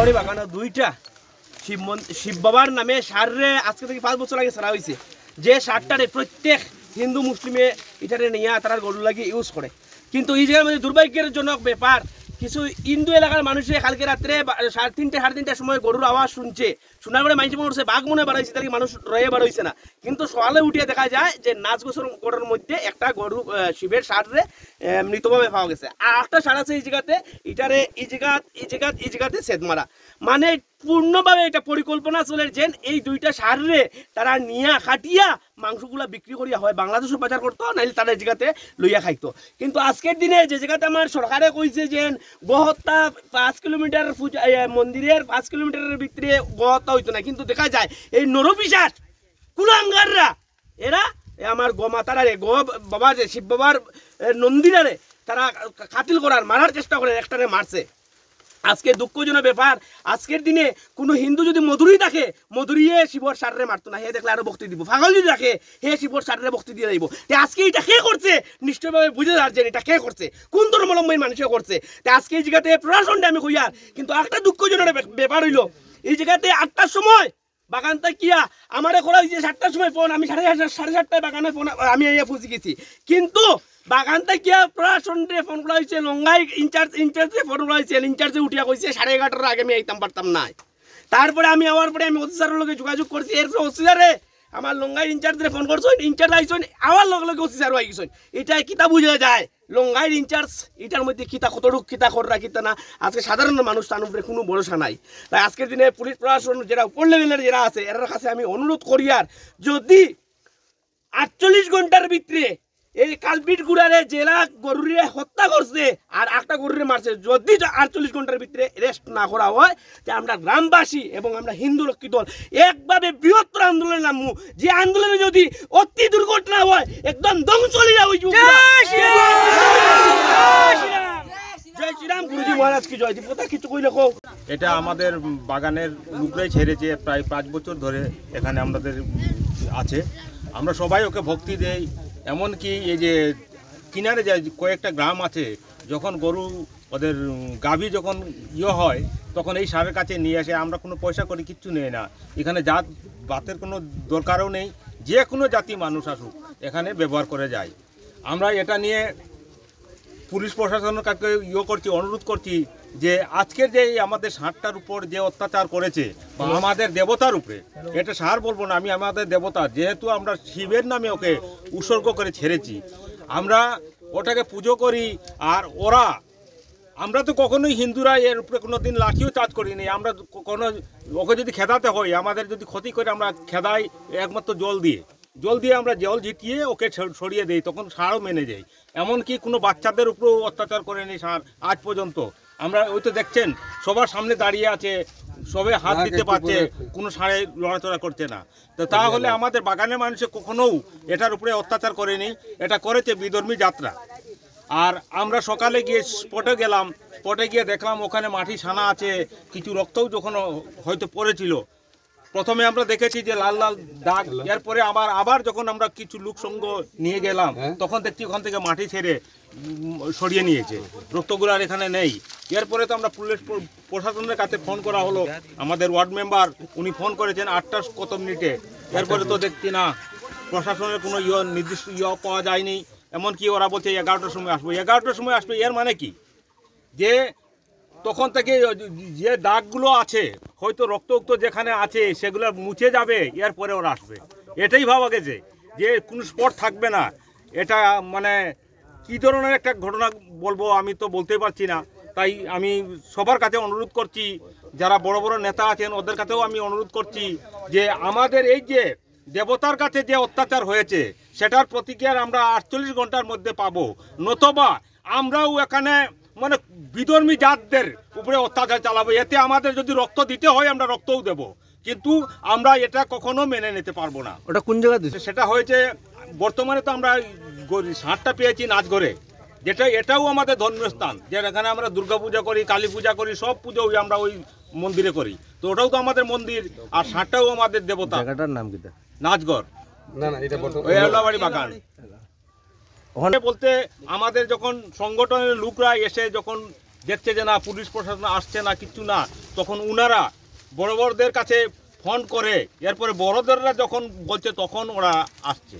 এল্লাবাড়ি বাগানো দুইটা শিব বাবার নামে সারে আজকে থেকে 5 বছর আগে ছাড়া হয়েছে, যে সারটারে প্রত্যেক হিন্দু মুসলিমে এটারে নিয়ে তারা গরু লাগিয়ে ইউজ করে। কিন্তু এই জায়গার মধ্যে দুর্ভাগ্যজনক ব্যাপার, কিছু হিন্দু এলাকার মানুষে কালকে রাত্রে 3:30 সময় গরুর আওয়াজ শুনছে, শোনার পরে মানুষ মনে হচ্ছে বাঘ মনে বাড়াইছে, তার মানুষ রয়ে বাড়াইছে না। কিন্তু সকালে উঠিয়ে দেখা যায় যে নাচ গোসর গরুর মধ্যে একটা গরু শিবের সারে মৃতভাবে পাওয়া গেছে। আর একটা সার আছে এই জায়গাতে, এটারে এই জায়গাতে সেদ মারা। মানে পূর্ণভাবে এটা পরিকল্পনা চলে যে এই দুইটা সারে তারা নিয়া খাটিয়া মাংসগুলা বিক্রি করিয়া হয় বাংলাদেশও বাজার করতো, নাইলে তারা এই জায়গাতে লইয়া খাইতো। কিন্তু আজকের দিনে যে জায়গাতে আমার সরকারে কইছে যে গহত্যা 5 কিলোমিটার মন্দিরের 5 কিলোমিটারের ভিতরে গহত্যা হইতো না, কিন্তু দেখা যায় এই নরপিশাচ কুলাঙ্গাররা এরা আমার গোমাতারারে বাবা যে শিব বাবার নন্দিরারে তারা কাতিল করার মারার চেষ্টা করে, একটারে মারছে। আজকে দুঃখজনক ব্যাপার, আজকের দিনে কোনো হিন্দু যদি মধুরী থাকে, মধুরিয়ে শিবর সারে মারতো না, হে দেখলে আরো ভক্তি দিব। পাগল যদি রাখে হে শিবর সারে ভক্তি দিয়ে দিব। আজকে এটা কে করছে নিশ্চয়ভাবে বুঝে যাচ্ছেন এটা কে করছে, কোন ধর্মাবলম্বী মানুষে করছে। আজকে এই জায়গাতে প্রশাসনটা আমি কইয়ার, কিন্তু একটা দুঃখজনক ব্যাপার হইলো এই জায়গাতে 8টার সময় বাগানটা কিয়া আমারে করা হয়েছে 7টার সময় ফোন, আমি 7:30 বাগানে ফোন আমি পৌঁছে গেছি। কিন্তু বাগানটা কিয়া প্রশাসনরে ফোন করা হয়েছে, লঙ্গাই ইনচার্জে ফোন করা হয়েছে, ইনচার্জে উঠিয়া কইছে 11:30 আগে আমি আইতাম পারতাম না। তারপরে আমি আওয়ার পরে আমি অফিসারের লগে যোগাযোগ করছি, এর অফিসারে আমার লঙ্গাই ইনচার্জে ফোন করছো, ইনচার্জ আইসন আওয়ার লগে লগে অফিসারও আইসন। এটা কিতা বুঝা যায় লঙ্গাইয়ের ইনচার্জ এটার মধ্যে কিতা কতটুক কিতা কররা কিতা না, আজকে সাধারণ মানুষ তার উপরে কোনো ভরসা নাই। তাই আজকের দিনে পুলিশ প্রশাসন যারা উপর লেভেলের যারা আছে এর কাছে আমি অনুরোধ করি, আর যদি 48 ঘন্টার ভিতরে এই কালপিট গুড়ারে জেলা গরুরে হত্যা করছে আর একটা গরুরে মারছে, যদি 48 ঘন্টার ভিতরে রেস্ট না করা হয় যে আমরা গ্রামবাসী এবং আমরা হিন্দু রক্ষী দল একভাবে বৃহত্তর আন্দোলনে নামবো। যে আন্দোলনে যদি অতি দুর্ঘটনা হয় একদম ধ্বংস হয়ে যাবে। জয় শ্রীরাম। গুরুজি মহারাজ কি জয়। দীপতা কিছু কইলে কও। এটা আমাদের বাগানের লোকরাই ছেড়েছে, প্রায় 5 বছর ধরে এখানে আমাদের আছে। আমরা সবাই ওকে ভক্তি দেই। এমনকি এই যে কিনারে যে কয়েকটা গ্রাম আছে, যখন গরু ওদের গাভী যখন হয় তখন এই সারের কাছে নিয়ে আসে। আমরা কোনো পয়সা করে কিচ্ছু নেই না, এখানে জাত বাতের কোনো দরকারও নেই, যে কোনো জাতি মানুষ আসুক এখানে ব্যবহার করে যায়। আমরা এটা নিয়ে পুলিশ প্রশাসনের কাছে করছি, অনুরোধ করছি যে আজকের যে আমাদের ষাঁড়টার উপর যে অত্যাচার করেছে বা আমাদের দেবতার উপরে, এটা সার বলবো না, আমি আমাদের দেবতা, যেহেতু আমরা শিবের নামে ওকে উৎসর্গ করে ছেড়েছি, আমরা ওটাকে পুজো করি। আর আমরা তো কখনোই হিন্দুরা এর উপরে কোনো দিন লাঠিও চার্জ করিনি। আমরা কোনো ওকে যদি খেদাতে হয়, আমাদের যদি ক্ষতি করে আমরা খেদাই একমাত্র জল দিয়ে আমরা জল ঝিটিয়ে ওকে সরিয়ে দিই, তখন সারও মেনে যাই। এমনকি কোনো বাচ্চাদের উপরেও অত্যাচার করেনি সার আজ পর্যন্ত। আমরা ওই তো দেখছেন সবার সামনে দাঁড়িয়ে আছে, সবে হাত দিতে পারছে, কোনো সারে লড়াচড়া করছে না। তো তাহলে আমাদের বাগানের মানুষে কখনোও এটার উপরে অত্যাচার করেনি, এটা করেছে বিধর্মী যাত্রা। আর আমরা সকালে গিয়ে স্পটে গেলাম, স্পটে গিয়ে দেখলাম ওখানে মাটি ছানা আছে, কিছু রক্তও যখন হয়তো পড়েছিল। প্রথমে আমরা দেখেছি যে লাল লাল দাগ, এরপরে আবার যখন আমরা কিছু লোক সঙ্গ নিয়ে গেলাম তখন দেখছি ওখান থেকে মাটি ছেড়ে সরিয়ে নিয়েছে, রক্তগুলো আর এখানে নেই। এরপরে তো আমরা পুলিশ প্রশাসনের কাছে ফোন করা হলো, আমাদের ওয়ার্ড মেম্বার উনি ফোন করেছেন 8টা কত মিনিটে, এরপরে তো দেখছি না প্রশাসনের কোনো নির্দিষ্ট পাওয়া যায়নি। এমনকি ওরা বলছে 11টার সময় আসবো, 11টার সময় আসবে। এর মানে কি যে তখন থেকে যে দাগগুলো আছে হয়তো রক্ত যেখানে আছে সেগুলো মুছে যাবে, এরপরে ওরা আসবে। এটাই ভাবা গেছে যে কোনো স্পট থাকবে না। এটা মানে কী ধরনের একটা ঘটনা বলবো আমি তো বলতে পারছি না। তাই আমি সবার কাছে অনুরোধ করছি, যারা বড় বড় নেতা আছেন ওদের কাছেও আমি অনুরোধ করছি যে আমাদের এই যে দেবতার কাছে যে অত্যাচার হয়েছে সেটার প্রতিক্রিয়া আমরা 48 ঘন্টার মধ্যে পাবো, নতবা আমরাও এখানে মানে বিধর্মী জাতদের উপরে অত্যাচার চালাবো। এতে আমাদের যদি রক্ত দিতে হয় আমরা রক্তও দেব, কিন্তু আমরা এটা কখনো মেনে নিতে পারবো না। ওটা কোন জায়গা দিচ্ছে? সেটা হয়েছে বর্তমানে তো আমরা ষাঁড়টা পেয়েছি নাচঘরে, যেটা এটাও আমাদের ধর্মীয় স্থান, যেখানে আমরা দুর্গা পূজা করি, কালী পূজা করি, সব পুজো আমরা ওই মন্দিরে করি। তো ওটাও তো আমাদের মন্দির, আর ষাঁড়টাও আমাদের দেবতা। জায়গাটার নাম কি? নাচঘর। না, এটা এল্লাবাড়ি বাগান। ওখানে বলতে আমাদের যখন সংগঠনের লোকরা এসে যখন দেখছে যে না পুলিশ প্রশাসন আসছে না, কিচ্ছু না, তখন উনারা বড় বড়দের কাছে ফোন করে এরপরে বড়দেররা যখন বলছে তখন ওরা আসছে।